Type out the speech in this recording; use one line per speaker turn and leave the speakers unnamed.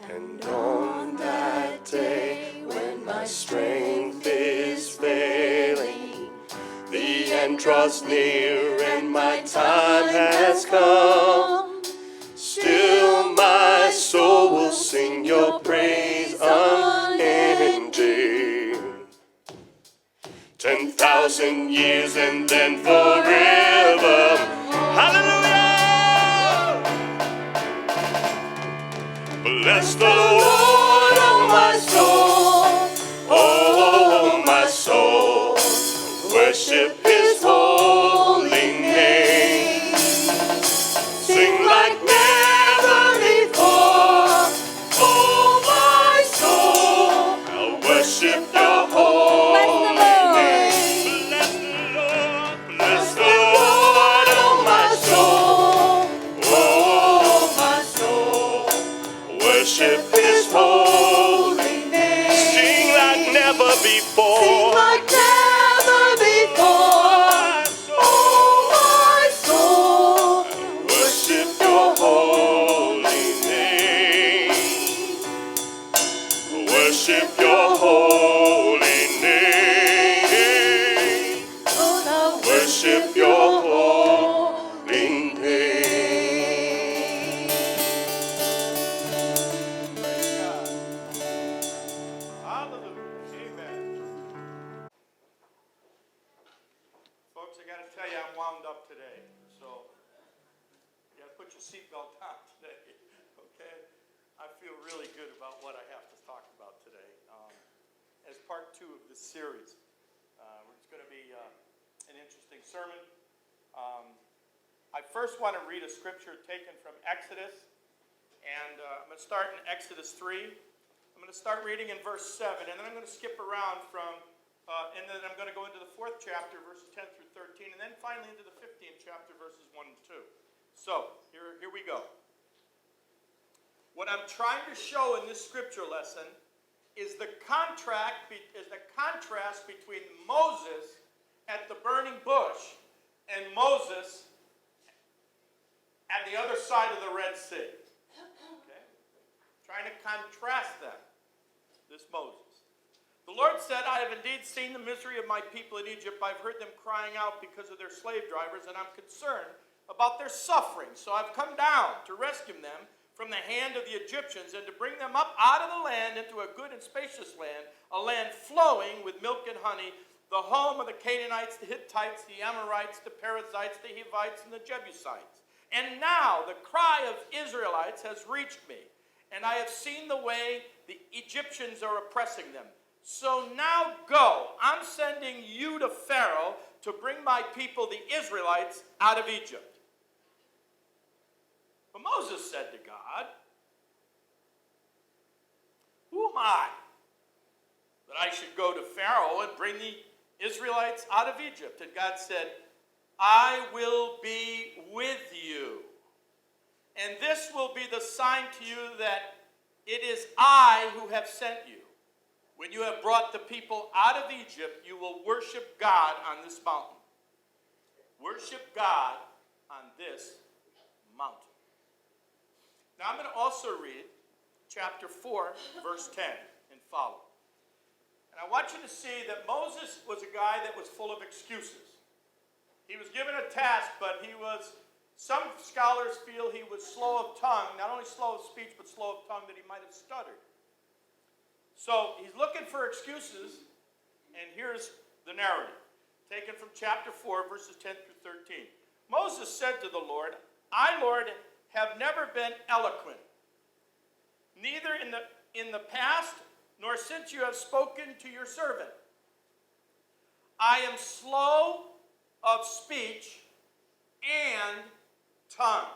And on that day when my strength is failing, the end draws near and my time has come, still my soul will sing your praise unending. 10,000 years and then forever. Hallelujah! Bless the Lord, oh my soul, oh my soul, worship his holy name. Sing like never before, oh my soul, I'll worship your holy name. Bless the Lord, oh my soul, oh my soul, worship his holy name. Sing like never before. Sing like never before. Oh my soul, worship your holy name. Worship your holy name. Worship your holy name.
Hallelujah. Amen. Folks, I got to tell you, I'm wound up today. So, you got to put your seatbelt on today. Okay? I feel really good about what I have to talk about today. As part 2 of this series, it's going to be an interesting sermon. I first want to read a scripture taken from Exodus. And I'm going to start in Exodus 3. I'm going to start reading in verse 7, and then I'm going to skip around and then I'm going to go into the 4th chapter, verses 10 through 13, and then finally into the 15th chapter, verses 1 and 2. So, here we go. What I'm trying to show in this scripture lesson is the contrast between Moses at the burning bush and Moses at the other side of the Red Sea. Okay? Trying to contrast them. This Moses. The Lord said, I have indeed seen the misery of my people in Egypt. I've heard them crying out because of their slave drivers, and I'm concerned about their suffering. So I've come down to rescue them from the hand of the Egyptians and to bring them up out of the land into a good and spacious land, a land flowing with milk and honey, the home of the Canaanites, the Hittites, the Amorites, the Perizzites, the Hivites, and the Jebusites. And now the cry of Israelites has reached me, and I have seen the way the Egyptians are oppressing them. So now go, I'm sending you to Pharaoh to bring my people, the Israelites, out of Egypt. But Moses said to God, who am I that I should go to Pharaoh and bring the Israelites out of Egypt? And God said, I will be with you. And this will be the sign to you that it is I who have sent you. When you have brought the people out of Egypt, you will worship God on this mountain. Worship God on this mountain. Now I'm going to also read chapter 4, verse 10 and follow. And I want you to see that Moses was a guy that was full of excuses. He was given a task, but some scholars feel he was slow of tongue, not only slow of speech, but slow of tongue, that he might have stuttered. So he's looking for excuses, and here's the narrative, taken from chapter 4, verses 10 through 13. Moses said to the Lord, I, Lord, have never been eloquent, neither in the past nor since you have spoken to your servant. I am slow of speech and tongue.